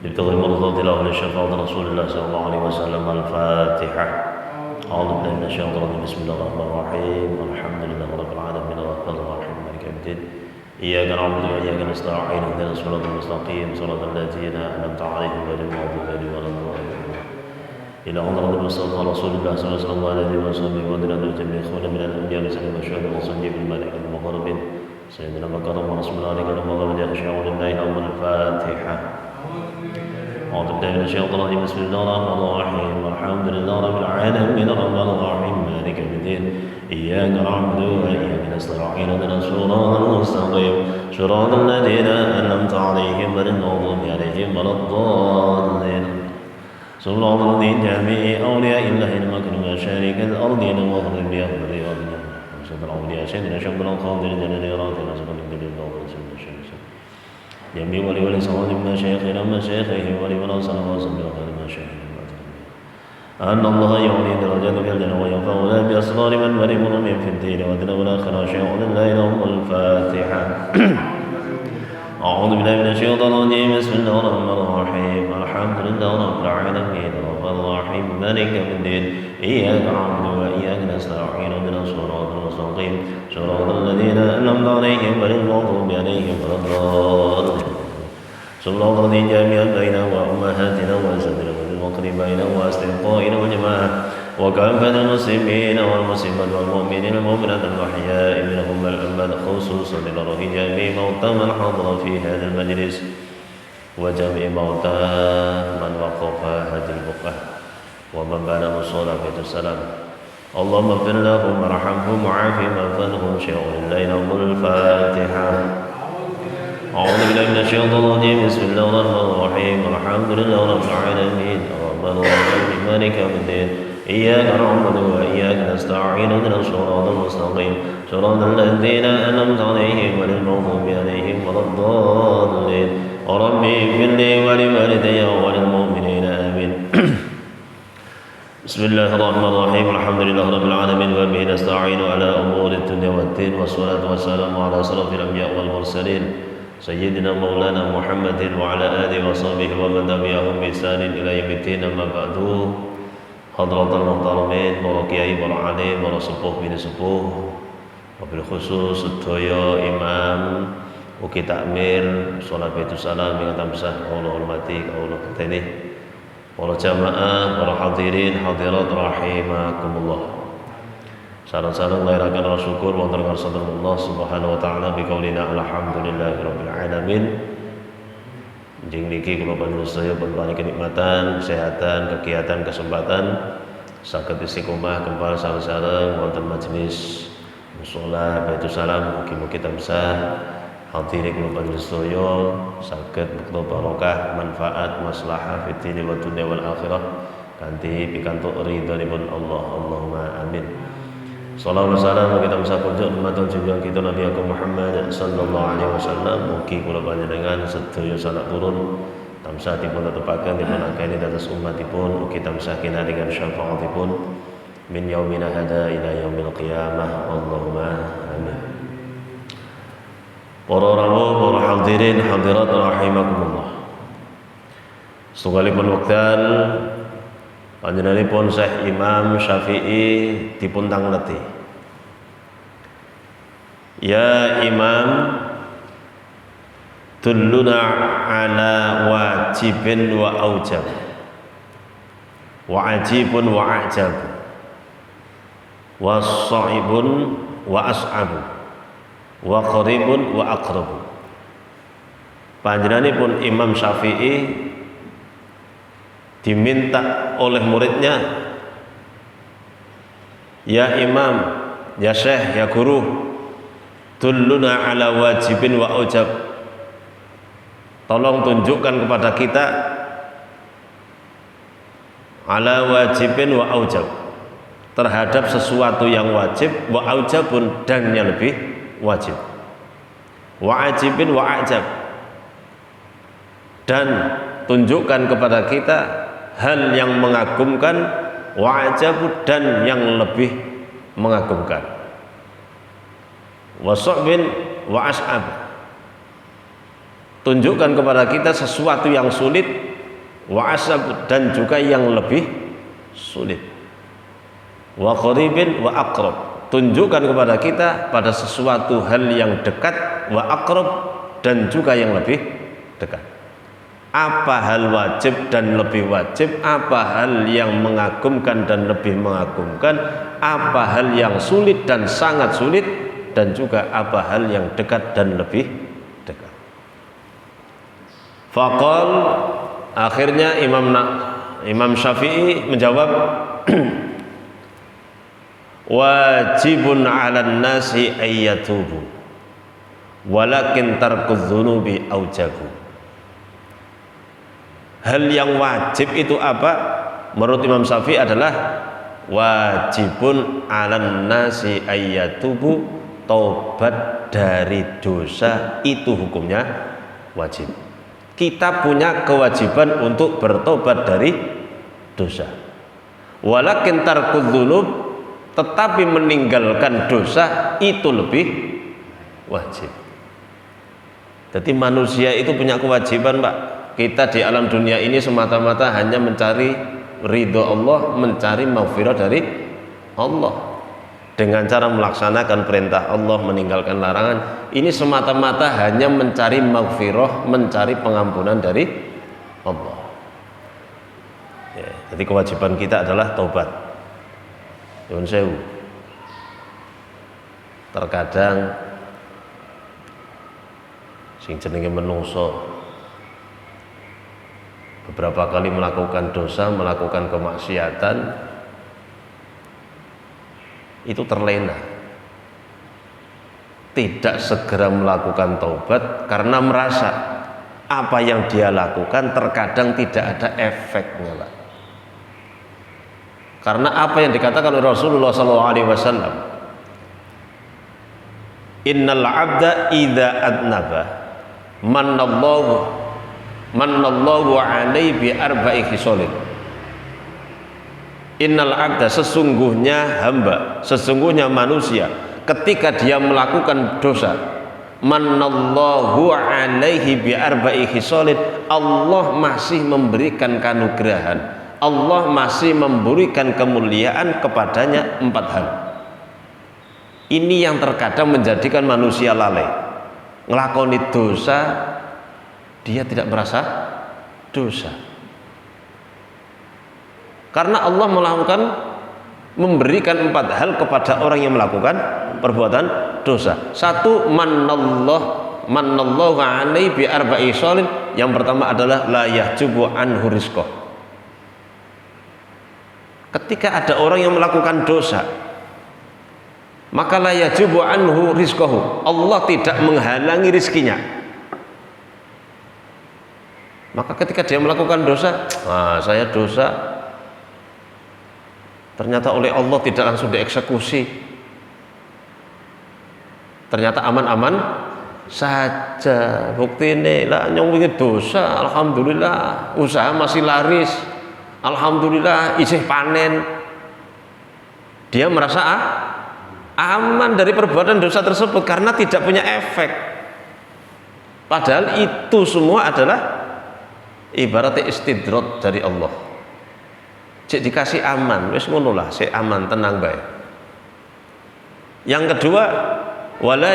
يبتغي مرضات الله ولشفاعة رسول الله صلى الله عليه وسلم. الفاتحة. أعوذ بالله من الشيطان الرجيم. بسم الله الرحمن الرحيم. الحمد لله رب العالمين الرحمن الرحيم مالك يوم الدين. إياك نعبد وإياك نستعين اهدنا الصراط المستقيم صراط الذين أنعمت عليهم غير المغضوب عليهم ولا الضالين. إلى حضرة المصطفى رسول الله صلى الله عليه وسلم ودنا جميع إخوانا من الأنبياء والسلام والشهداء والصديقين بالملائكة المقربين سيدنا بكر ورسول الله عليه وسلم يخشعون لله يوم. الفاتحة. أعوذ بالله من الشيطان الرجيم. بسم الله الرحمن الرحيم. الحمد لله رب العالمين الرحمن الرحيم مالك يوم الدين. إياك نعبد وإياك نستعين اهدنا الصراط المستقيم صراط الذين أنعمت عليهم غير المغضوب عليهم ولا الضالين. صلى الله على جميع أولياء الله المكرم شريك الأرضين وأخرج بأخبار ربنا وصدر الأولياء سيدنا شمس الخاضر جل راتنا سبحان الله وسلم الشمس جميع ولي صلاة مشايخنا مشايخهم ولي صلاة وسلم على مشايخهم أن الله يعلي درجات في الجنة وينفعنا بأسرار من مريم من في الدين ودنا والآخرة شيء لا لهم. الفاتحة. أعوذ بالله من الشيطان الرجيم. بسم الله الرحمن الرحيم. الحمد لله رب العالمين الرحمن الرحيم مالك يوم الدين. إياك نعبد وإياك نستعين اهدنا الصراط المستقيم صراط الذين أنعمت عليهم غير المغضوب عليهم ولا الضالين. صلى الله عليه جميعا بين وأمهاتنا وأزواجنا والمقربين وأصدقائنا والجماعة وكافة المسلمين والمسلمات والمؤمنين والمؤمنات الأحياء منهم والأموات خصوصا لله جميع موتى من حضر في هذا المجلس وجميع موتى من وقف هذه البقعة ومن بلغ الصلاة والسلام. اللهم اغفر لهم وارحمهم وعافهم واغفرهم شيء لله. الفاتحة. أعوذ بالله من الشيطان الرجيم. بسم الله الرحمن الرحيم. الحمد لله رب العالمين الرحمن الرحيم مالك يوم الدين. إياك نعبد وإياك نستعين اهدنا الصراط المستقيم صراط الذين أنعمت عليهم غير المغضوب عليهم ولا الضالين. ربي اغفر لي ولوالدي وللمؤمنين آمين. بسم الله الرحمن الرحيم. الحمد لله رب العالمين وبه نستعين على أمور الدنيا والدين والصلاة والسلام على أشرف الأنبياء والمرسلين سيدنا مولانا محمد وعلى آله وصحبه ومن تبعهم بإحسان إلى يوم الدين. أما بعد. Hadratul Muhtaramin, para kiai, para alim, para sepuh bini sepuh, wabil khusus sedaya imam, ugi takmir, sholat baitu salam yang tamsah Allah hormati, Allah keteni, para jamaah, para hadirin, hadirat rahimakumullah. Sareng-sareng nglairaken rasa syukur wonten ngarsa Allah Subhanahu wa taala bi qaulina alhamdulillahirabbil alamin. Jeng niki kula panjenengan sedaya pun paring kenikmatan, kesehatan, kegiatan, kesempatan saged istiqomah kempal sareng-sareng wonten majelis mushola Baitul Salam. Mugi-mugi tansah hadiri kula panjenengan sedaya saged bekto barokah, manfaat, maslahah fid dini wa dunya wal akhirah kanthi pikantuk ridhonipun Allah. Allahumma amin. Salawat salam kita bisa kunjuk dumateng junjungan kita Nabi Muhammad sallallahu alaihi wasallam. Mugi kula panjenengan sedaya sanak turun tansah dipun tetepaken dipun akeni dados umatipun, ugi tansah kinadingan syafaatipun min yaumina hada ila yaumil qiyamah. Allahumma amin. Para rawuh, para hadirin hadirat rahimakumullah. Setunggalipun wekdal panjenenganipun Syekh Imam Syafi'i dipun tangleti. Ya Imam, dulluna ala wajibin wa aujab wa ajibun wa ajab wa sa'ibun wa as'abu wa qaribun wa aqrabu. Panjenenganipun Imam Syafi'i diminta oleh muridnya, ya Imam, ya Syekh, ya Guru, dulluna ala wajibin wa aujab, tolong tunjukkan kepada kita ala wajibin wa aujab, terhadap sesuatu yang wajib, wa aujabun, dan yang lebih wajib, wa ajibin wa ajab, dan tunjukkan kepada kita hal yang mengagumkan, wa ajabu, dan yang lebih mengagumkan, wa sa'bin wa as'ab, tunjukkan kepada kita sesuatu yang sulit wa asab, dan juga yang lebih sulit, wa qaribin wa aqrab, tunjukkan kepada kita pada sesuatu hal yang dekat, wa aqrab, dan juga yang lebih dekat. Apa hal wajib dan lebih wajib, apa hal yang mengagumkan dan lebih mengagumkan, apa hal yang sulit dan sangat sulit, dan juga apa hal yang dekat dan lebih dekat. Faqal, akhirnya Imam Syafi'i menjawab, wajibun 'alan nasi ayyatubu walakin tarkudz dzunubi aujabu. Hal yang wajib itu apa? Menurut Imam Syafi'i adalah wajibun 'alan nasi ayyatubu, taubat dari dosa itu hukumnya wajib. Kita punya kewajiban untuk bertobat dari dosa. Walakin tarkudz dzunub, tetapi meninggalkan dosa itu lebih wajib. Jadi manusia itu punya kewajiban, Pak. Kita di alam dunia ini semata-mata hanya mencari ridho Allah, mencari maghfirah dari Allah dengan cara melaksanakan perintah Allah, meninggalkan larangan. Ini semata-mata hanya mencari maghfirah, mencari pengampunan dari Allah. Ya, jadi kewajiban kita adalah taubat. Nyuwun sewu. Terkadang sing jenenge menungso beberapa kali melakukan dosa, melakukan kemaksiatan, itu terlena, tidak segera melakukan taubat karena merasa apa yang dia lakukan terkadang tidak ada efeknya, Pak. Karena apa yang dikatakan oleh Rasulullah SAW, innal abda idza adnaba manallahu alaihi bi arba'i khisalin. Innal abda, sesungguhnya hamba, sesungguhnya manusia, ketika dia melakukan dosa, manallahu alaihi bi arba'i khisalin, Allah masih memberikan kanugrahan, Allah masih memberikan kemuliaan kepadanya 4 hal. Ini yang terkadang menjadikan manusia lalai. Ngelakoni dosa, dia tidak merasa dosa. Karena Allah memberikan 4 hal kepada orang yang melakukan perbuatan dosa. 1, manallahu alaihi bi arba'i sholin. Yang pertama adalah la yahjubu anhu rizqah. Ketika ada orang yang melakukan dosa, maka la yahjubu anhu rizqahu, Allah tidak menghalangi rizkinya. Maka ketika dia melakukan dosa, saya dosa, ternyata oleh Allah tidak langsung dieksekusi, ternyata aman-aman saja. Bukti ini lah nyong wingi dosa, alhamdulillah usaha masih laris, alhamdulillah isih panen. Dia merasa aman dari perbuatan dosa tersebut karena tidak punya efek. Padahal itu semua adalah ibaratnya istidrot dari Allah. Cek dikasih aman, wis ngono lah, sik aman, tenang bae. Yang kedua, wala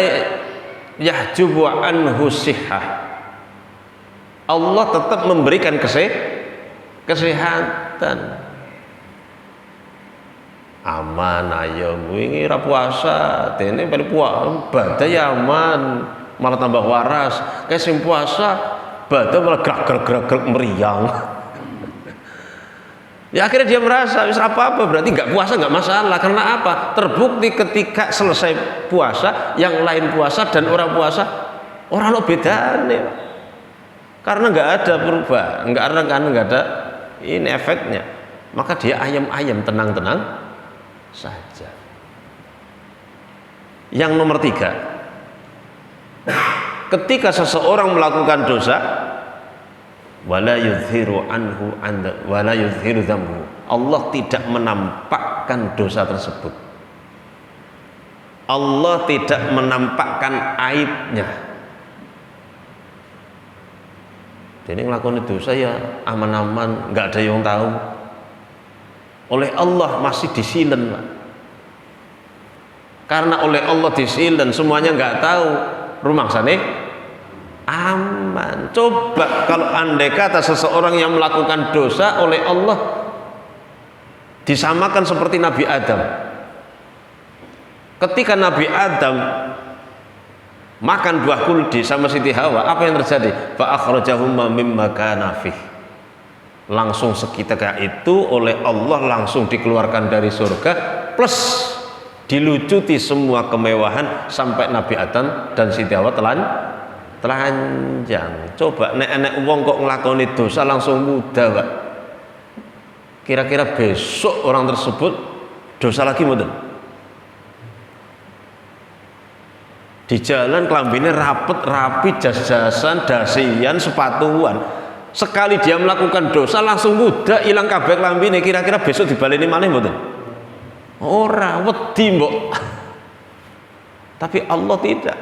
yahjubu anhu sihhah. Allah tetap memberikan kesehatan. Aman ayam wingi ra puasa, dene bali puasa, badhe aman, malah tambah waras. Kayak sing puasa, badhe malah gerak-gerak meriang. Ya akhirnya dia merasa wis apa-apa, berarti nggak puasa nggak masalah. Karena apa? Terbukti ketika selesai puasa, yang lain puasa dan orang puasa, orang lo bedane. Karena nggak ada perubahan, nggak ada ini efeknya. Maka dia ayam-ayam, tenang-tenang saja. Yang nomor 3, ketika seseorang melakukan dosa, wala yuzhiru anhu wala yuzhiru dzambu, Allah tidak menampakkan dosa tersebut, Allah tidak menampakkan aibnya. Dene nglakoni dosa ya aman-aman, nggak ada yang tahu. Oleh Allah masih disilen, Pak. Karena oleh Allah disilen, semuanya nggak tahu, rumangsane aman. Coba kalau andai kata seseorang yang melakukan dosa oleh Allah disamakan seperti Nabi Adam. Ketika Nabi Adam makan buah kuldi sama Siti Hawa, apa yang terjadi? Fa akhrajahuma mimma kana fih. Langsung seketika itu oleh Allah langsung dikeluarkan dari surga, plus dilucuti semua kemewahan sampai Nabi Adam dan Siti Hawa telanjang. Coba nek wong kok nglakoni dosa langsung muda, Pak. Kira-kira besok orang tersebut dosa lagi mboten? Di jalan kelambine rapet, rapi, jas-jasan, dasian, sepatuan. Sekali dia melakukan dosa langsung muda, hilang kabeh kelambine. Kira-kira besok dibaleni maneh mboten? Ora, wedi mbok. Tapi Allah tidak.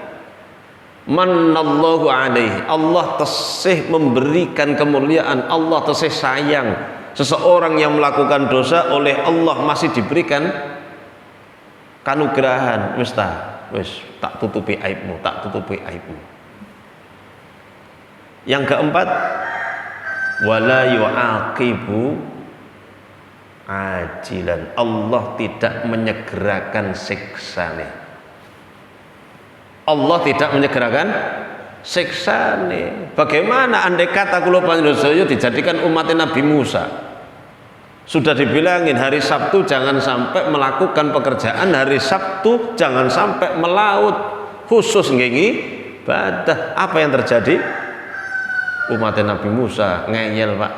Manallahu alaihi. Allah tesih memberikan kemuliaan, Allah tesih sayang. Seseorang yang melakukan dosa oleh Allah masih diberikan kanugrahan. Wis tak tutupi aibmu, tak tutupi aibmu. Yang keempat, wala yu'aqibu ajilan. Allah tidak menyegerakan siksane. Allah tidak menyegerakan siksane. Bagaimana andai kata kula panjenengan dijadikan umat Nabi Musa? Sudah dibilangin hari Sabtu jangan sampai melakukan pekerjaan, hari Sabtu jangan sampai melaut, khusus ngengi ibadah. Apa yang terjadi? Umat Nabi Musa ngeyel, Pak.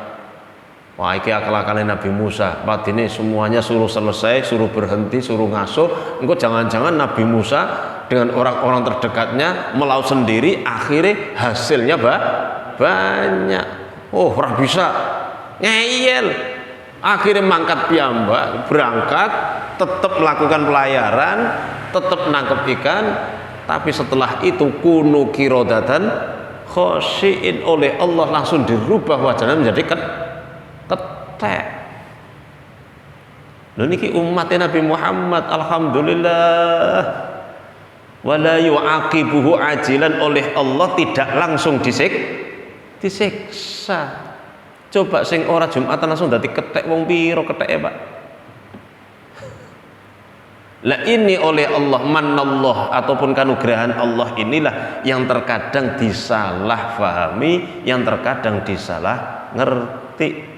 Wah, iki akal-akalnya Nabi Musa. Pak ini semuanya suruh selesai, suruh berhenti, suruh ngasuh. Engko jangan-jangan Nabi Musa dengan orang-orang terdekatnya melaut sendiri, akhirnya hasilnya banyak. Oh, ora bisa. Ngeyel. Akhirnya mangkat piyambak, berangkat, tetap melakukan pelayaran, tetap nangkep ikan, tapi setelah itu kunu kirodatan khosyiin, oleh Allah langsung dirubah wajahnya menjadi ketek. Lho niki umatnya Nabi Muhammad, alhamdulillah. Wala yu'aqibuhu ajilan, oleh Allah tidak langsung disiksa. Coba sing ora Jumatan langsung dadi ketek, wong piro keteke, Pak? Lah ini oleh Allah, manallah ataupun kanugrahan Allah inilah yang terkadang disalah fahami, yang terkadang disalah ngerti.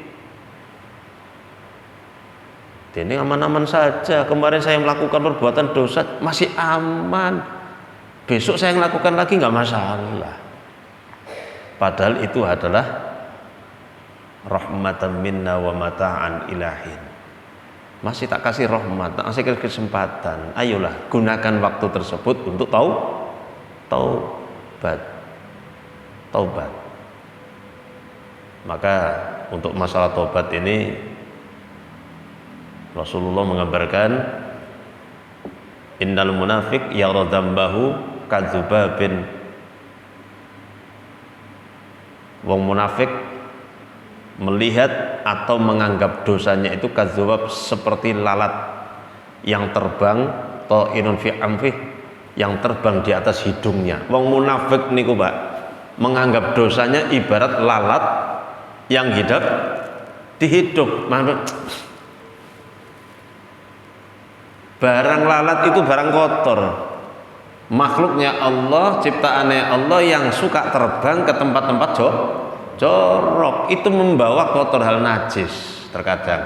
Ini aman-aman saja. Kemarin saya melakukan perbuatan dosa masih aman. Besok saya melakukan lagi nggak masalah. Padahal itu adalah rahmatan minna wa mata'an ilahin. Masih tak kasih rahmat, tak kasih kesempatan. Ayolah gunakan waktu tersebut untuk taubat. Maka untuk masalah taubat ini Rasulullah mengabarkan, innal munafiq yara dzambahu kadzubabin. Wong munafik melihat atau menganggap dosanya itu kadzubab, seperti lalat yang terbang, ta'inun fi amfih, yang terbang di atas hidungnya. Wong munafik niku, Pak, menganggap dosanya ibarat lalat yang hidup di hidung. Barang lalat itu barang kotor, makhluknya Allah, ciptaannya Allah yang suka terbang ke tempat-tempat jorok, itu membawa kotor, hal najis. Terkadang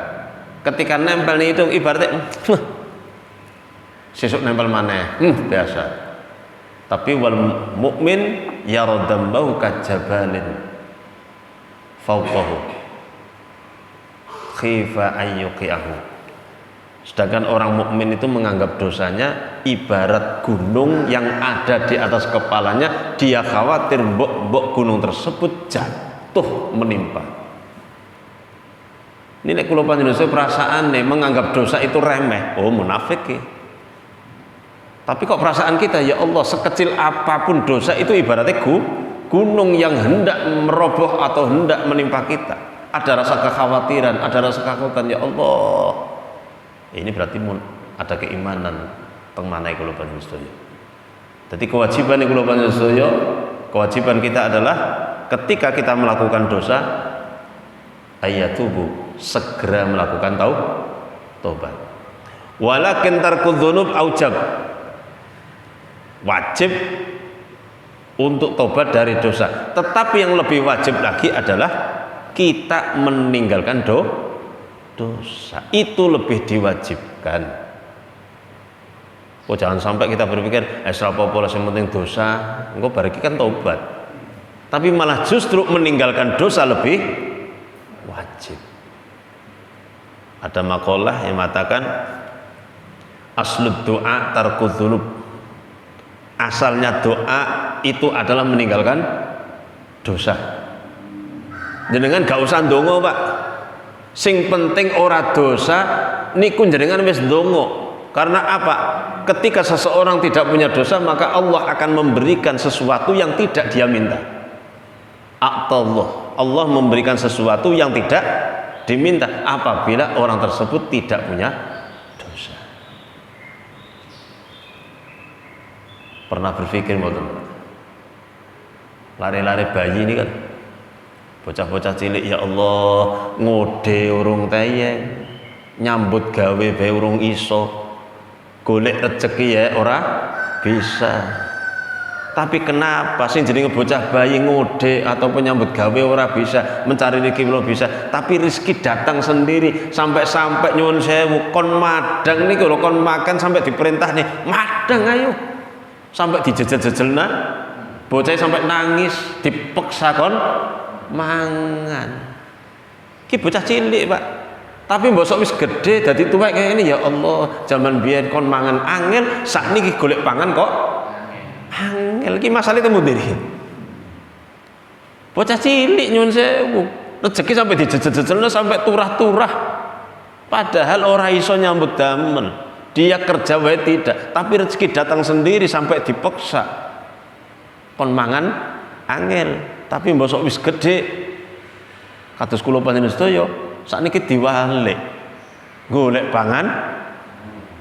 ketika nempel nih itu ibaratnya sesuk nempel maneh, biasa. Tapi wal mukmin yaradambahu kajabalin fawqahu khifa ayyuqiahu. Sedangkan orang mukmin itu menganggap dosanya ibarat gunung yang ada di atas kepalanya, dia khawatir mbok gunung tersebut jatuh menimpa. Ini nek kula panjenengan perasaan nih menganggap dosa itu remeh, oh munafik ya. Tapi kok perasaan kita, ya Allah, sekecil apapun dosa itu ibaratnya gunung yang hendak meroboh atau hendak menimpa kita, ada rasa kekhawatiran, ada rasa ketakutan, ya Allah, ini berarti ada keimanan tengmanai kula panjenengan sedaya. Jadi kewajiban kula panjenengan sedaya, kewajiban kita adalah ketika kita melakukan dosa, ayatubu, segera melakukan taubat. Walakin tarkudz dzunub aujab, wajib untuk tobat dari dosa. Tetapi yang lebih wajib lagi adalah kita meninggalkan dosa. Itu lebih diwajibkan. Oh, jangan sampai kita berpikir apa-apa yang penting dosa, engko bar iki kan tobat. Tapi malah justru meninggalkan dosa lebih wajib. Ada makalah yang mengatakan aslud doa tarkudz dzunub. Asalnya doa itu adalah meninggalkan dosa. Jenengan gak usah ndonga, Pak. Sing penting ora dosa niku jenengan wis ndonga. Karena apa? Ketika seseorang tidak punya dosa, maka Allah akan memberikan sesuatu yang tidak dia minta. Allah memberikan sesuatu yang tidak diminta apabila orang tersebut tidak punya dosa. Pernah berpikir mboten? Lari-lari bayi ini kan, bocah-bocah cilik, ya Allah, ngode urung tayeng, nyambut gawe bae urung iso, golek rezeki ya ora bisa. Tapi kenapa sing jenenge bocah bayi ngode ataupun nyambut gawe ora bisa, mencari rezeki belum bisa, tapi rezeki datang sendiri. Sampai nyuwun sewu kon madang niku lho, kon makan sampai diperintah nih madang ayo, sampai dijejel-jejelna bocah sampai nangis, dipeksa kon mangan. Ki bocah cilik, Pak. Tapi mbosok wis gede dadi tuwek kaya ini, ya Allah, zaman biyen kon mangan angel, sakniki golek pangan kok angel. Ki masalah temu diri. Bocah cilik nyuwun sewu, rezeki sampai dijejel-jejelna sampai turah-turah. Padahal ora iso nyambut damen. Dia kerja wae tidak, tapi rezeki datang sendiri sampai dipaksa. Kon mangan angel, tapi mbosok wis gede. Kados kula panjenengan sedaya, sakniki diwalik. Golek pangan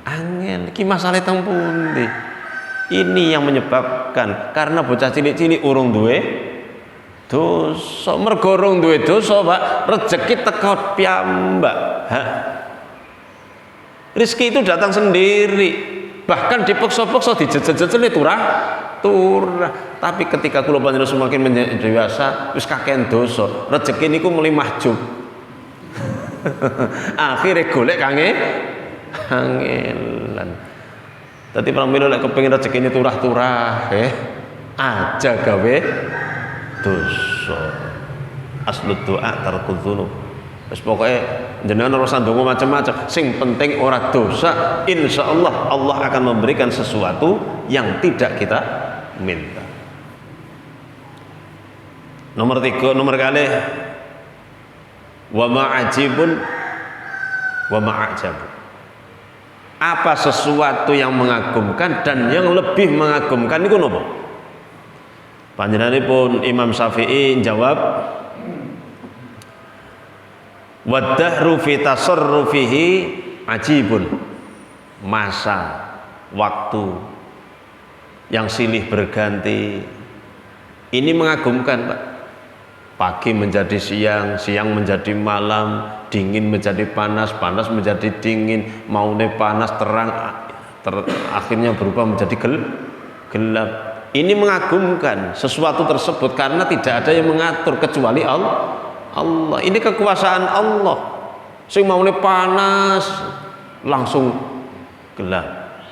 angel. Iki masalah teng pundi? Ini yang menyebabkan karena bocah cilik-cilik urung duwe dosa. Mergo urung duwe dosa, Pak, rezeki teko piyambak. Rezeki itu datang sendiri, bahkan dipaksa-paksa dijejel-jejel turah. Tapi ketika kula panjenengan semakin menjadi dewasa, wis kakean dosa, rezeki niku muli mahjub. Akhire golek kange angelan. Dadi pramila lek kepengin rezekine turah-turah, aja gawe dosa. Aslud doa tarkudz dzunub. Wis pokoke jenengan ora usah ndonga macam-macam, sing penting ora dosa, insyaallah Allah akan memberikan sesuatu yang tidak kita minta. Nomor 3, nomor kali wa ma'ajibun wa ma'ajabu. Apa sesuatu yang mengagumkan dan yang lebih mengagumkan niku napa? Panjenenganipun Imam Syafi'i jawab, wadahru fi tasarrufihi ajibun. Masa, waktu yang silih berganti ini mengagumkan, Pak. Pagi menjadi siang, siang menjadi malam, dingin menjadi panas, panas menjadi dingin, maune panas terang, akhirnya berubah menjadi gelap. Ini mengagumkan sesuatu tersebut karena tidak ada yang mengatur kecuali Allah. Ini kekuasaan Allah. Sing maune panas langsung gelap.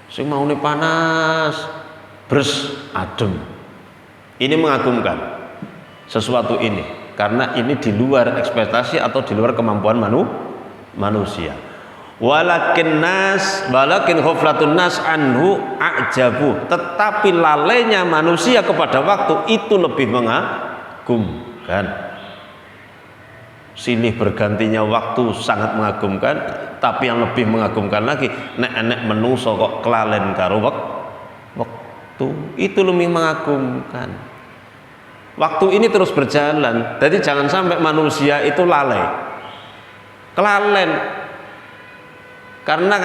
Sing maune panas bres adem. Ini mengagumkan sesuatu ini karena ini di luar ekspektasi atau di luar kemampuan manusia. Walakin ghaflatun nas anhu ajabu. Tetapi lalainya manusia kepada waktu itu lebih mengagumkan. Silih bergantinya waktu sangat mengagumkan, tapi yang lebih mengagumkan lagi nek menungso kok kelalen karo itu lebih mengagumkan. Waktu ini terus berjalan, jadi jangan sampai manusia itu lalai, kelalen, karena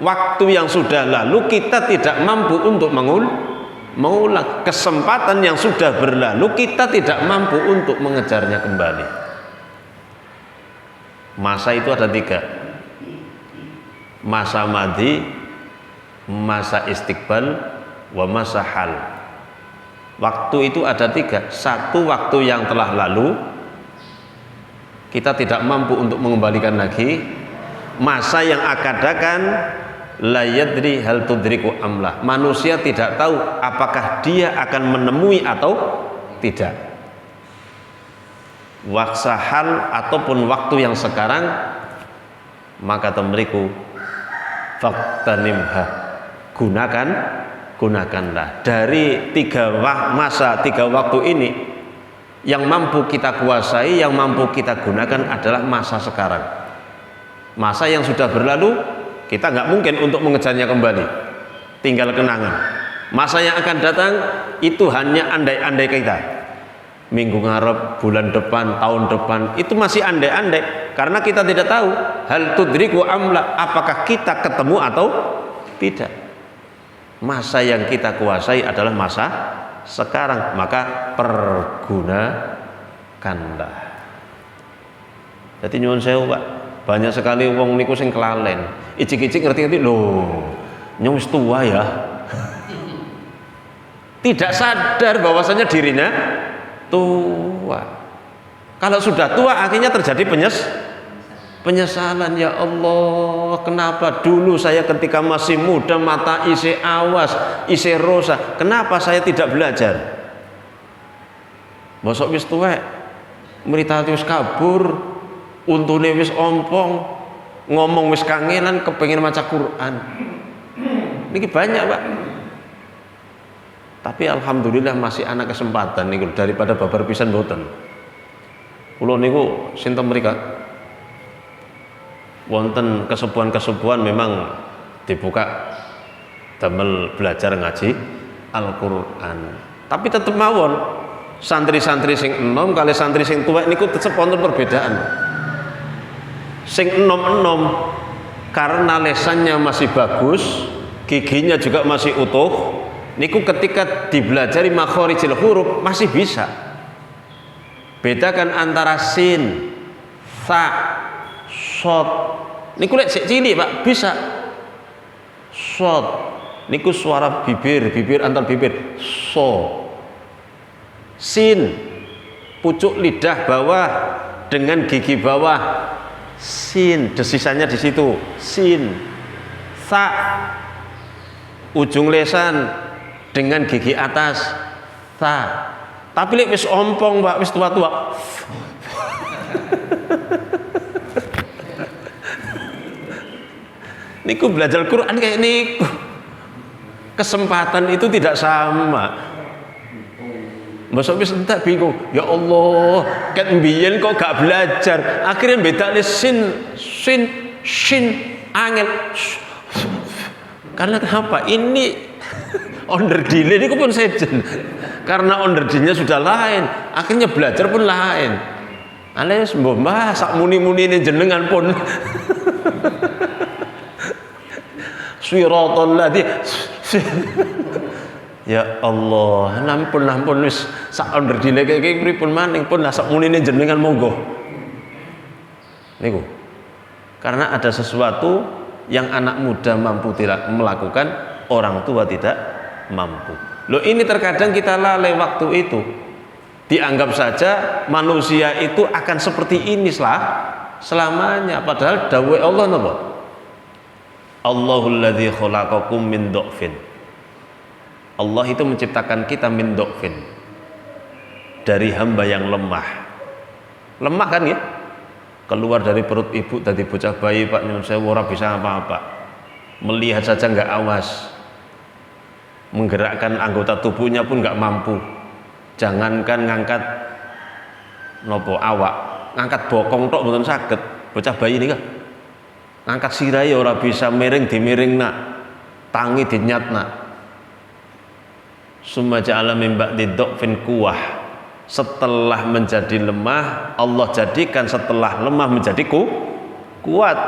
waktu yang sudah lalu kita tidak mampu untuk mengulang. Kesempatan yang sudah berlalu kita tidak mampu untuk mengejarnya kembali. Masa itu ada 3, masa madi, masa istiqbal, wa masa hal. Waktu itu ada 3. Satu, waktu yang telah lalu, kita tidak mampu untuk mengembalikan lagi. Masa yang akan datang, la yadri hal tudriku amlah, manusia tidak tahu apakah dia akan menemui atau tidak. Waksa hal ataupun waktu yang sekarang, maka temriku faktanimha, gunakanlah. Dari 3 masa, 3 waktu ini, yang mampu kita kuasai, yang mampu kita gunakan adalah masa sekarang. Masa yang sudah berlalu kita nggak mungkin untuk mengejarnya kembali, tinggal kenangan. Masa yang akan datang itu hanya andai-andai kita. Minggu ngarep, bulan depan, tahun depan, itu masih andai-andai, karena kita tidak tahu hal tudriku amla, apakah kita ketemu atau tidak. Masa yang kita kuasai adalah masa sekarang, maka pergunakanlah. Jadi nyuwun sewu Pak, banyak sekali wong niku sing kelalen, icik-icik ngerti-ngerti lho, nyong wis tua ya. Tidak sadar bahwasanya dirinya tua. Kalau sudah tua akhirnya terjadi penyesalan. Ya Allah, kenapa dulu saya ketika masih muda mata isi awas, isi rosa, kenapa saya tidak belajar? Bosok wis tuwek, mritati wis kabur, untune wis ompong, ngomong wis kangenan, kepengin maca Quran. Niki banyak Pak. Tapi alhamdulillah masih ana kesempatan niku daripada babar pisan mboten. Kula niku sinten mrika wonten kesubuhan-kesubuhan memang dibuka damel belajar ngaji Al-Qur'an. Tapi tetep mawon santri-santri sing enom kali santri sing tuwek niku tetep wonten perbedaan. Sing enom-enom karena lesannya masih bagus, giginya juga masih utuh, niku ketika dibelajari makhorijil huruf masih bisa. Bedakan antara sin, sa, sod. Niku lek sik cilik Pak bisa. Sod niku suara bibir antar bibir. So. Sin pucuk lidah bawah dengan gigi bawah. Sin, desisannya di situ. Sin. Sa, ujung lesan dengan gigi atas. Ta. Tapi lek wis ompong Pak, wis tua-tua. Niku belajar Quran kayak niku. Kesempatan itu tidak sama. Masa wis entek bingung. Ya Allah, ket mbiyen kok gak belajar. Akhirnya bedane sin, shin, angel. Karena kenapa? Ini onder delay niku pun sejen. Karena onder delay sudah lain, akhirnya belajar pun lain. Alias mbah sak muni-munine jenengan pun. Siratal ladzi. Ya Allah, ampun wis sak onder delay kaya pripun maning pun sak munine jenengan monggo. Niku. Karena ada sesuatu yang anak muda mampu tidak melakukan, orang tua tidak mampu. Loh, ini terkadang kita lalai waktu itu. Dianggap saja manusia itu akan seperti ini selamanya, padahal dawuh Allah napa? Allahul ladzi khalaqakum min dhafin. Allah itu menciptakan kita min dhafin, dari hamba yang lemah. Lemah kan ya? Keluar dari perut ibu tadi bocah bayi Pak nyun sewu ora bisa apa-apa. Melihat saja enggak awas. Menggerakkan anggota tubuhnya pun nggak mampu. Jangankan ngangkat nopo awak, ngangkat bokong tok mboten saged. Bocah bayi nika ngangkat sirahe ora bisa, miring dimiringna, tangi dinyatna. Summa ja'ala min ba'di dha'fin quwwah. Setelah menjadi lemah, Allah jadikan setelah lemah menjadi kuat.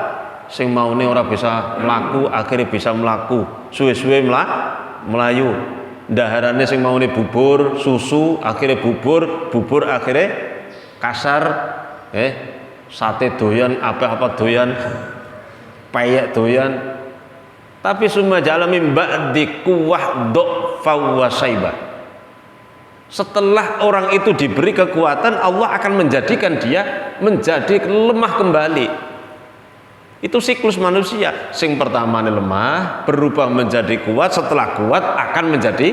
Sing maune ora bisa mlaku akhirnya bisa mlaku, suwe-suwe melayu. Daharane sing maune bubur susu akhirnya bubur akhirnya kasar, sate doyan, apa doyan, peyek doyan. Tapi summa ja'ala min ba'di quwwah dha'fa wa saiba. Setelah orang itu diberi kekuatan, Allah akan menjadikan dia menjadi lemah kembali. Itu siklus manusia. Sing pertama lemah, berubah menjadi kuat, setelah kuat akan menjadi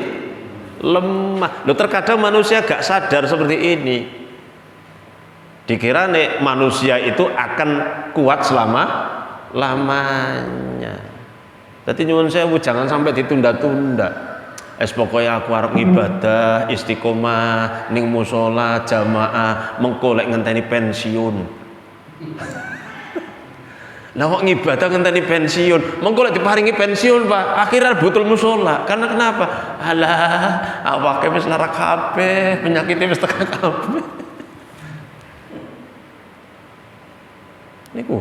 lemah. Loh, terkadang manusia gak sadar seperti ini. Dikira nih manusia itu akan kuat lamanya. Jadi nyuwun sewu jangan sampai ditunda-tunda. Pokoknya aku arep ibadah istiqomah ning musala jamaah mengko lek ngenteni pensiun. Lah kok ngibadah ngenteni pensiun, mengko lek diparingi pensiun Pak, akhirnya butul musala. Karena kenapa? Alah, awake wis lara kabeh, penyakite wis tekan kabeh. Niku.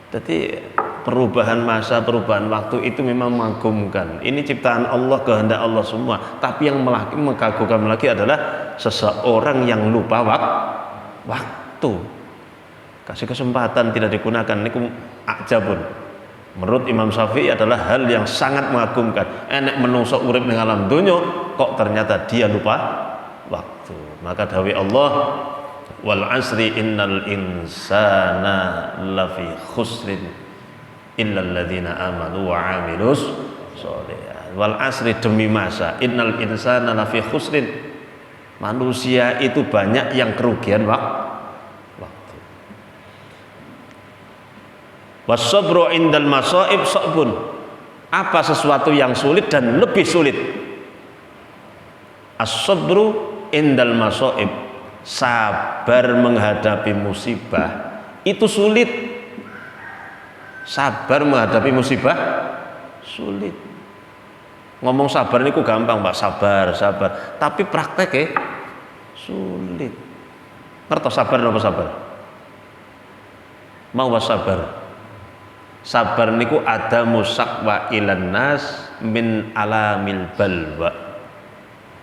Jadi perubahan masa, perubahan waktu itu memang mengagumkan. Ini ciptaan Allah, kehendak Allah semua. Tapi yang mengagumkan lagi adalah seseorang yang lupa waktu. Kasih kesempatan tidak digunakan. Ini ajabun. Menurut Imam Syafi'i adalah hal yang sangat mengagumkan. Enek menungso urip ning alam donya kok ternyata dia lupa waktu. Maka dawuh Allah, wal asri innal insana lafi khusrin illal ladzina amanu wa amilus sholihat. Wal asri, demi masa, innal insana lafi khusrin, manusia itu banyak yang kerugian waktu. Wasabru indal masaib sabun. Apa sesuatu yang sulit dan lebih sulit? As-sabru indal masaib, sabar menghadapi musibah itu sulit. Sabar menghadapi musibah sulit. Ngomong sabar niku gampang Pak, sabar. Tapi praktek sulit. Ngertos sabar napa sabar? Mau sabar. Sabar niku ada musakwa ilan nas min alamil balwa.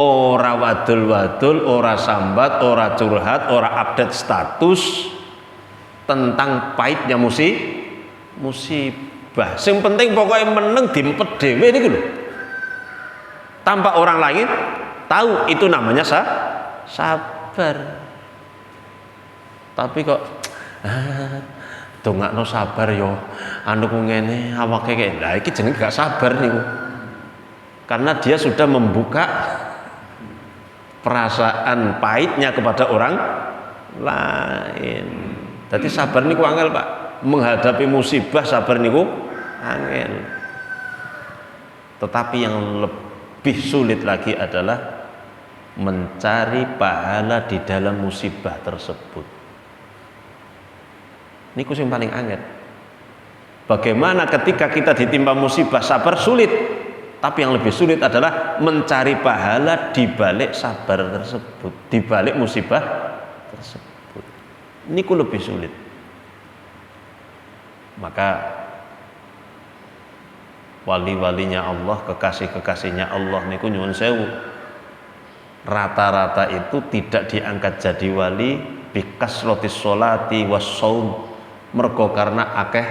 Ora wadul-wadul, ora sambat, ora curhat, ora update status tentang pahitnya musibah. Sing penting pokoknya meneng dimpet dhewe niku lho. Tanpa orang lain tahu, itu namanya sabar. Tapi kok dongakno sabar yo anu ku ngene awake kek. Lah iki jenenge gak sabar niku. Karena dia sudah membuka perasaan pahitnya kepada orang lain. Jadi sabar niku angel Pak. Menghadapi musibah sabar niku angel. Tetapi yang lebih sulit lagi adalah mencari pahala di dalam musibah tersebut. Niku sing paling angel. Bagaimana ketika kita ditimpa musibah sabar sulit, tapi yang lebih sulit adalah mencari pahala di balik sabar tersebut, di balik musibah tersebut. Niku lebih sulit. Maka wali-walinya Allah, kekasih-kekasihnya Allah niku nyuwun sewu, rata-rata itu tidak diangkat jadi wali bikasrotis sholati wassaum, mergo karena akeh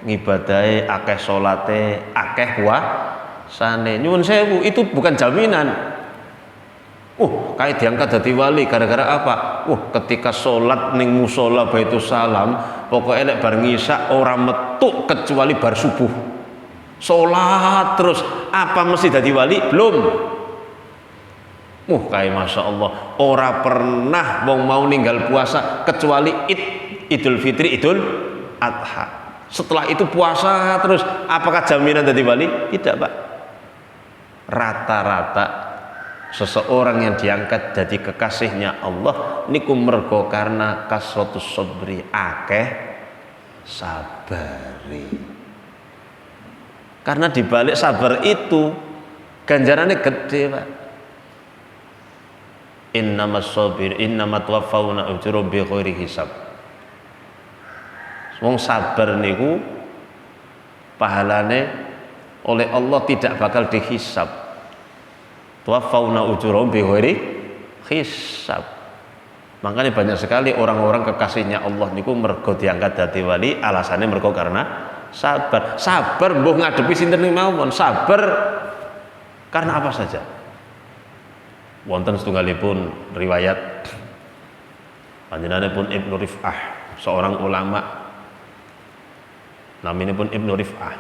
ngibadahe, akeh salate, akeh puasane. Nyuwun sewu, itu bukan jaminan. Kayak diangkat jadi wali gara-gara apa? Ketika sholat ning musola Baitus Salam, pokoknya lek bar ngisak ora metu kecuali bar subuh. Sholat terus, apa mesti jadi wali? Belum. Kayak masya Allah, ora pernah wong mau ninggal puasa kecuali Idul Fitri, Idul Adha. Setelah itu puasa terus, apakah jaminan jadi wali? Tidak Pak. Rata-rata seseorang yang diangkat jadi kekasihnya Allah niku mergo karena kasratus sabri, akeh sabari. Karena dibalik sabar itu ganjarannya gede, Pak. Innamas sabir innamat waffawna ujurahum bighairi hisab. Wong sabar niku pahalane oleh Allah tidak bakal dihisab. Waffawna ujurahum bighairi hisab. Makanya banyak sekali orang-orang kekasihnya Allah niku mergo diangkat dadi wali, alasannya mergo karena sabar. Sabar mbuh ngadepi sinten mawon, sabar karena apa saja. Wonten setunggalipun riwayat panjenenganipun Ibnu Rif'ah, seorang ulama naminipun Ibnu Rif'ah.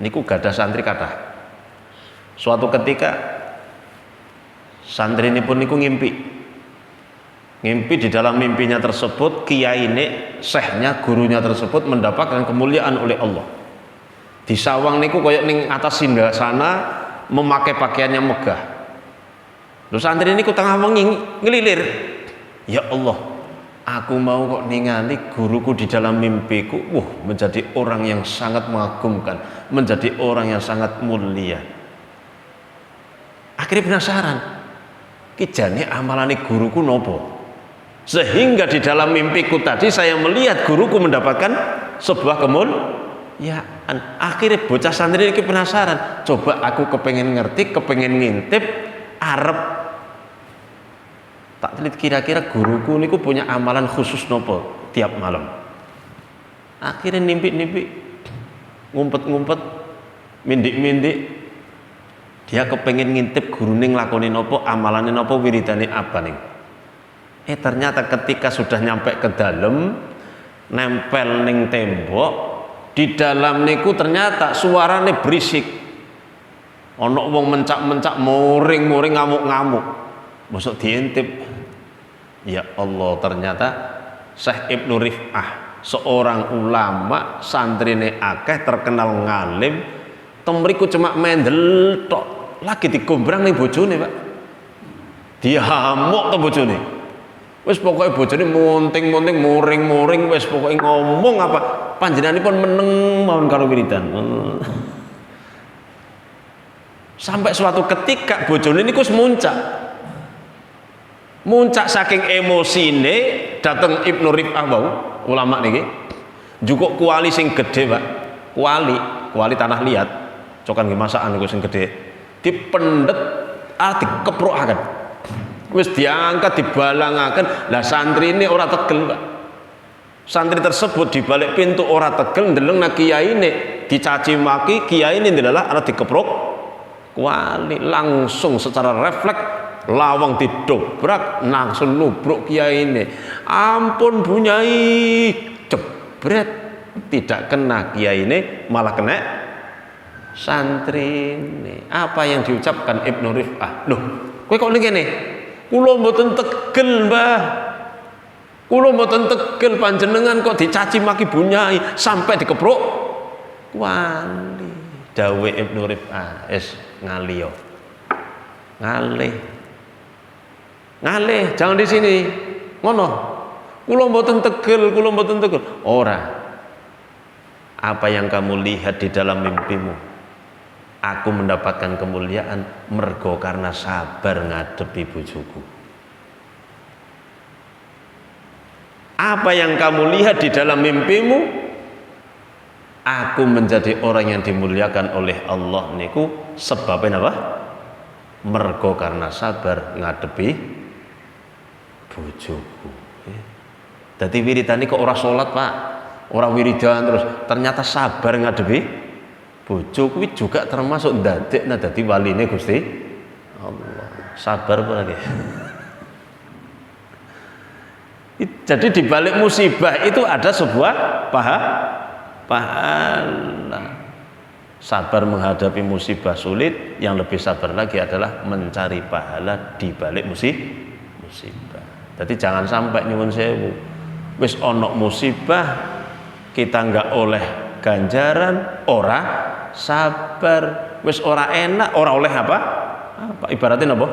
Niku gadah santri kathah. Suatu ketika santri ini pun niku ngimpi di dalam mimpinya tersebut kiai ini, syekhnya, gurunya tersebut mendapatkan kemuliaan oleh Allah. Di sawang niku koyok ning atas singgasana memakai pakaiannya megah. Lho santri niku tengah wengi ngelilir. Ya Allah, aku mau kok ningali guruku di dalam mimpiku, menjadi orang yang sangat mengagumkan, menjadi orang yang sangat mulia. Akhirnya penasaran, kijane amalane guruku nopo? Sehingga di dalam mimpiku tadi saya melihat guruku mendapatkan sebuah kemuliaan. Akhirnya bocah santri ini penasaran, coba aku kepengen ngerti, kepengen ngintip, arep tak telit kira-kira guruku niku punya amalan khusus nopo tiap malam. Akhirnya nimpi-nimpi, ngumpet-ngumpet, mindik-mindik, dia kepengen ngintip gurune nglakoni nopo, amalane nopo, wiridane apa nih. Ternyata ketika sudah nyampe ke dalam, nempel ning tembok, di dalam niku ternyata suarane berisik. Ono wong mencak-mencak, moring-moring, ngamuk-ngamuk. Mosok diintip. Ya Allah, ternyata Syekh Ibnu Rif'ah, seorang ulama, santrine akeh, terkenal ngalim, temriku cuma mendel tok, lagi digombrang ning bojone, Pak. Dihamuk to bojone. Wis pokoknya bojone munting-munting, moring-moring, wis pokoknya ngomong apa panjenenganipun meneng mawon karo wiridan. Sampai suatu ketika bojone niku muncak saking emosine, dateng Ibnu Rif'ah wau, ulama niki. Njukuk kuali sing gede, Pak. Kuali tanah liat. Cokan nggih masakan niku sing gede. Dipendet dikeprokaken. Wis diangkat, dibalangaken. Lah santri ini ora tegel, Pak. Santri tersebut di balik pintu ora tegel, ndeleng nak kiai ini dicaci maki, kiai ini adalah ada dikeprok kuali, langsung secara refleks lawang didobrak, langsung nubruk kiai ini. Ampun bunyai, jebret, tidak kena kiai ini, malah kena santri ini. Apa yang diucapkan Ibnu Rif'ah? Loh, kowe kok ngene? Kula mboten tegel, Mbah. Kula mboten tegel, panjenengan kok dicaci maki bunyai sampai dikepruk wali. Dawe Ibnu Rif'ah, ngalih. Ngalih, jangan di sini. Ngono. Kula mboten tegel. Ora. Apa yang kamu lihat di dalam mimpimu? Aku mendapatkan kemuliaan mergo karena sabar ngadepi bojoku. Apa yang kamu lihat di dalam mimpimu? Aku menjadi orang yang dimuliakan oleh Allah niku sebabnya apa? Mergo karena sabar ngadepi bojoku. Dadi wiridane kok ora salat, Pak. Ora wiridan terus ternyata sabar ngadepi bojo kuwi juga termasuk ndadekna dadi waline Gusti Allah. Sabar apa lagi? Jadi di balik musibah itu ada sebuah pahala. Sabar menghadapi musibah sulit, yang lebih sabar lagi adalah mencari pahala di balik musibah. Jadi jangan sampai nyuwun sewu, wis ono musibah kita nggak oleh ganjaran, ora sabar, wis ora enak, ora oleh apa? Ibaratnya apa?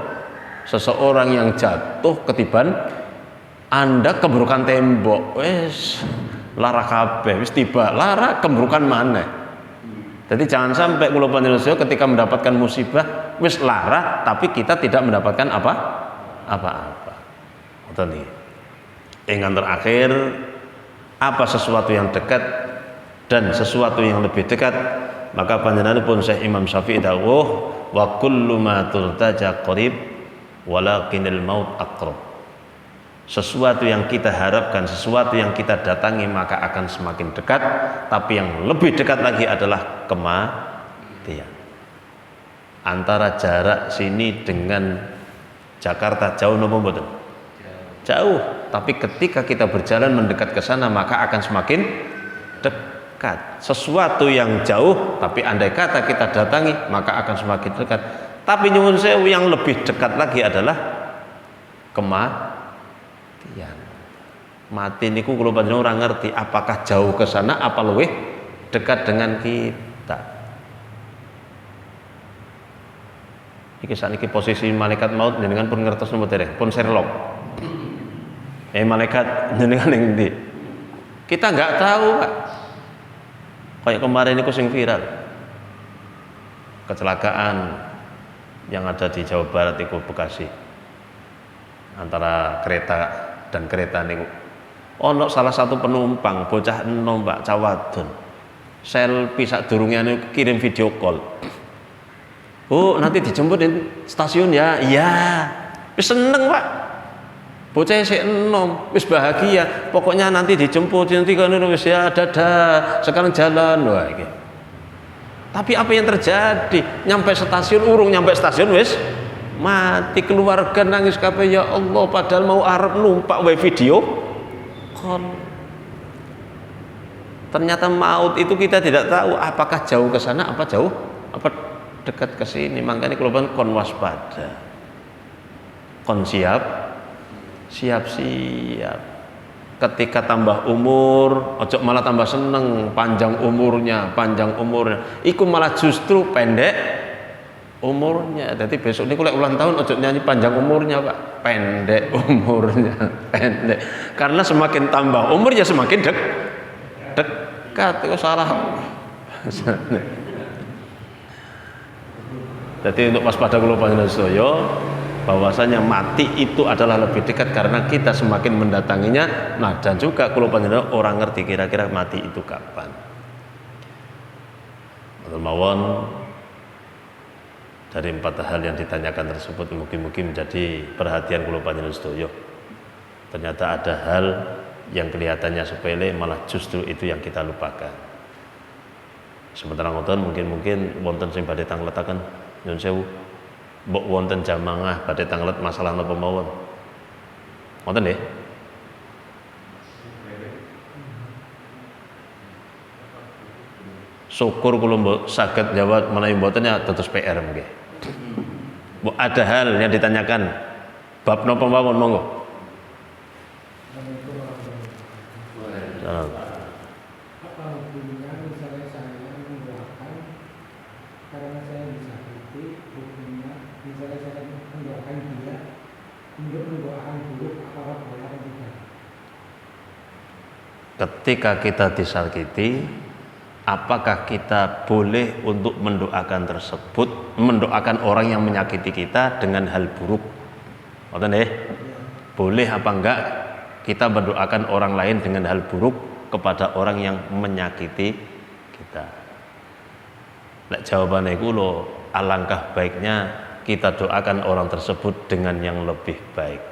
Seseorang yang jatuh ketiban Anda kebrukan tembok, wis lara kabeh, wis tiba lara kebrukan mana? Jadi jangan sampai kula panjenengan sedaya ketika mendapatkan musibah wis lara tapi kita tidak mendapatkan apa-apa. Ngoten niki. Ingkang terakhir, apa sesuatu yang dekat dan sesuatu yang lebih dekat, maka panjenenganipun Syekh Imam Syafi'i dawuh wa kullu ma turtaja qarib walakinil maut aqrab. Sesuatu yang kita harapkan, sesuatu yang kita datangi maka akan semakin dekat, tapi yang lebih dekat lagi adalah kematian. Antara jarak sini dengan Jakarta jauh napa mboten? Jauh, tapi ketika kita berjalan mendekat ke sana maka akan semakin dekat. Sesuatu yang jauh tapi andai kata kita datangi maka akan semakin dekat. Tapi nyuwun sewu yang lebih dekat lagi adalah kematian. Mati niku kula panjenengan ora ngerti apakah jauh ke sana apa luwih dekat dengan kita. Iki sakniki posisi malaikat maut jenengan pun ngertos napa dereng? Pun Sherlock. Malaikat jenengan ning ndi? Kita nggak tahu, Pak. Kayak kemarin niku sing viral. Kecelakaan yang ada di Jawa Barat itu Bekasi. Antara kereta dan kereta niku. Ono salah satu penumpang bocah enom Pak Cawadon. Selfie sak durunge kirim video call. Oh, nanti dijemput di stasiun ya. Iya. Wis seneng, Pak. Bocah sik enom, wis bahagia. Pokoknya nanti dijemput, nanti kan wis ya dadah. Sekarang jalan wah iki. Tapi apa yang terjadi? Nyampe stasiun urung nyampe stasiun wis mati, keluarga nangis kabeh, ya Allah, padahal mau arep numpak wae video call. Ternyata maut itu kita tidak tahu apakah jauh ke sana apa jauh apa dekat ke sini. Makanya kalau kon waspada, kon siap. Ketika tambah umur, ojo malah tambah seneng panjang umurnya. Iku malah justru pendek umurnya. Jadi besok ini kalau ulang tahun ojo nyanyi panjang umurnya, Pak. Pendek umurnya, pendek. Karena semakin tambah umur ya semakin dekat. Itu salah. Jadi untuk waspada kula panjenengan sedaya bahwasanya mati itu adalah lebih dekat karena kita semakin mendatanginya. Nah, dan juga kula panjenengan orang ngerti kira-kira mati itu kapan. Mawon dari 4 hal yang ditanyakan tersebut mungkin menjadi perhatian kula panjenengan sedaya. Ternyata ada hal yang kelihatannya sepele malah justru itu yang kita lupakan. Sementara ngoten mungkin wonten sing badhe tangletaken nyun sewu. Mbok wonten jamaah badhe tanglet masalah napa mawon. Wonten nggih? Syukur kula mbok saged jawab menawi mboten ya dados PR nggih. Mbok ada hal yang ditanyakan bab napa mawon monggo. Apa hukumnya misalnya saya mendoakan karena saya disakiti, hukumnya misalnya saya mendoakan dia untuk mendoakan buruk apakah boleh atau tidak? Ketika kita disakiti, apakah kita boleh untuk mendoakan orang yang menyakiti kita dengan hal buruk? Ngoten nggih? Boleh apa enggak kita mendoakan orang lain dengan hal buruk kepada orang yang menyakiti kita? Lek jawabannya iku lho, alangkah baiknya kita doakan orang tersebut dengan yang lebih baik.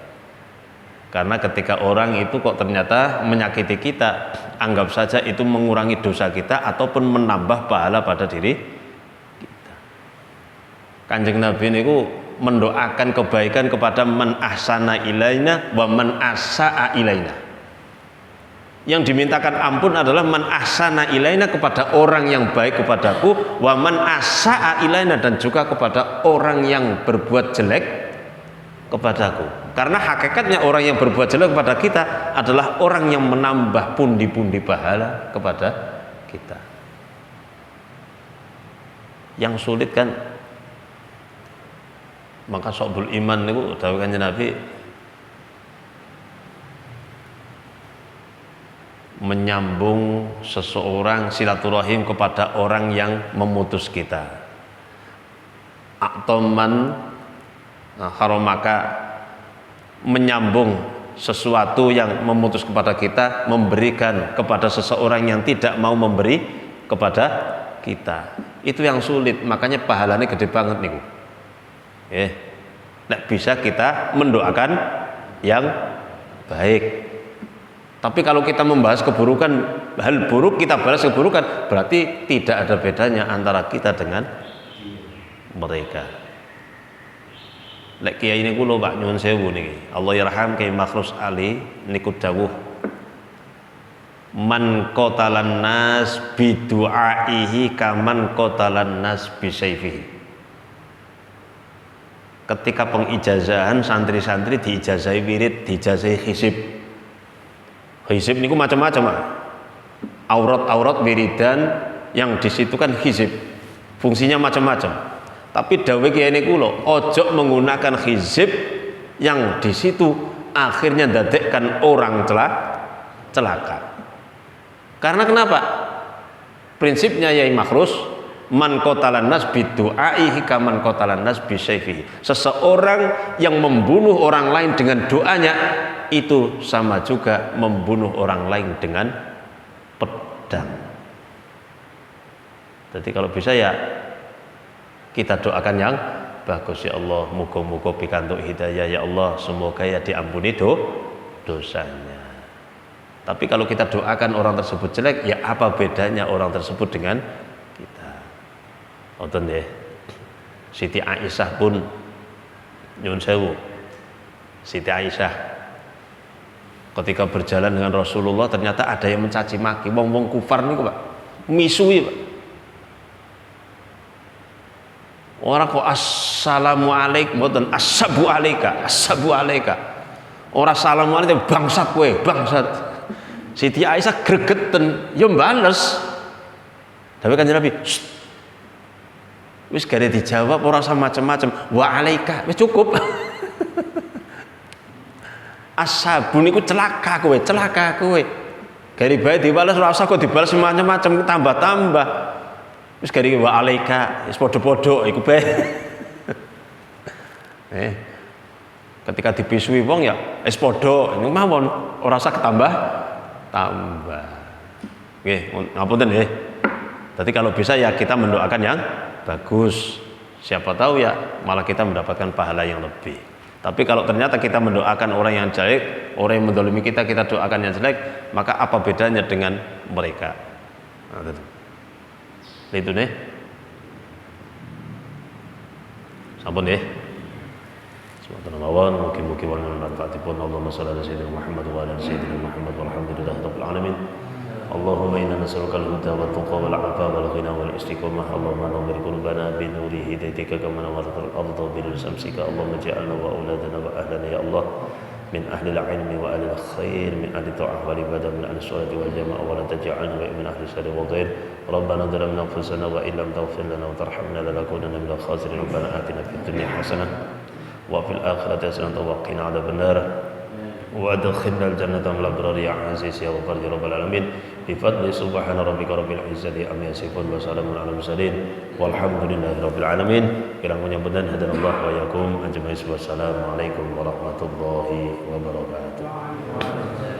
Karena ketika orang itu kok ternyata menyakiti kita, anggap saja itu mengurangi dosa kita ataupun menambah pahala pada diri kita. Kanjeng Nabi niku mendoakan kebaikan kepada man ahsana ilaina wa man asaa ilaina. Yang dimintakan ampun adalah man ahsana ilaina kepada orang yang baik kepadaku, wa man asaa ilaina dan juga kepada orang yang berbuat jelek kepadaku. Karena hakikatnya orang yang berbuat jelek kepada kita adalah orang yang menambah pundi-pundi pahala kepada kita. Yang sulit kan, maka sokbul iman itu dawuh Kanjeng Nabi, menyambung seseorang silaturahim kepada orang yang memutus kita. Atau man haromaka, menyambung sesuatu yang memutus kepada kita, memberikan kepada seseorang yang tidak mau memberi kepada kita. Itu yang sulit, makanya pahalanya gede banget niku. Tidak bisa kita mendoakan yang baik. Tapi kalau kita membahas keburukan, hal buruk kita balas keburukan, berarti tidak ada bedanya antara kita dengan mereka. Lek kiai niku lho Pak nyuwun sewu niki. Allah yarham Kiai Makhrus Ali niku dawuh, man qatalan nas bidu'aihi kaman qatalan nas bisayfihi. Ketika pengijazahan santri-santri diijazahi wirid, diijazahi hizib. Hizib niku macam-macam, Pak. Aurat-aurat wiridan yang di situ kan hizib. Fungsinya macam-macam. Tapi dawuh kiai niku lho, ojo menggunakan hizib yang di situ akhirnya dadekkan orang celaka. Karena kenapa? Prinsipnya Yai Makhrus, man qatalan nas bidu'aihi kaman qatalan nas bisayfihi. Seseorang yang membunuh orang lain dengan doanya itu sama juga membunuh orang lain dengan pedang. Jadi kalau bisa ya kita doakan yang bagus. Ya Allah, muga-muga pikantuk hidayah ya Allah, semoga ya diampuni dosanya. Tapi kalau kita doakan orang tersebut jelek, ya apa bedanya orang tersebut dengan kita? Nonton deh, Siti Aisyah pun nyun sewu. Siti Aisyah ketika berjalan dengan Rasulullah ternyata ada yang mencaci maki, wong-wong kufar niku Pak, misui Pak. Orang kok assalamualaikum mboten assabu alaika. Orang assalamualaikum bangsat kowe, bangsat. Siti Aisyah gregeten, yo bales. Tapi Kanjeng Nabi, wis gare dijawab ora usah macam-macam. Wa alaika, wis cukup. Ashabu niku celaka kowe. Gare bae dibales ora usah kok dibales macam-macam, tambah-tambah. Wis gare wa alaika, wis padha-padha iku bae. Ketika dipisui wong ya wis padha, niku mawon ora usah tambah. Nggih, ngapunten nggih. Jadi kalau bisa ya kita mendoakan yang bagus. Siapa tahu ya malah kita mendapatkan pahala yang lebih. Tapi kalau ternyata kita mendoakan orang yang jelek, orang yang mendolimi kita doakan yang jelek, maka apa bedanya dengan mereka? Nah, itu nih. Sampun nggih. Semoga mawon mugi-mugi wonten manfaatipun. Allahumma shalli ala sayyidina Muhammad wa ala sayyidina Muhammad walhamdulillahi rabbil alamin. Allahumma inna nas'aluka al-huda wa tuqa wal 'afafa wal ghina wal istiqamah. Allahumma nawwir qulubana bi nuri hidayatika kama nawwartal arda bi nur samsika. Allahumma ij'alna wa auladana wa ahlana ya Allah min ahli al-'ilmi wa ahli al-khair min ahli ta'ah wal ibadah min ahli salati wal jamaah wa la taj'alna min ahli sadi wa dhair. Rabbana dhalamna anfusana wa illam taghfir lana wa tarhamna lanakunanna minal khasirin. Rabbana atina fid dunya hasanah wa fil akhirati hasanatan wa qina adzaban nar wa adkhilna al-jannata ma'al abrar ya aziz ya ghafar ya rabbal alamin. Bi fadli subhana rabbika rabbil izzati amma yasifun wa salamun alal mursalin walhamdulillahi rabbil alamin. Kiranya benar hadanallah wa yakum ajma'in. Wassalamu alaikum warahmatullahi wabarakatuh.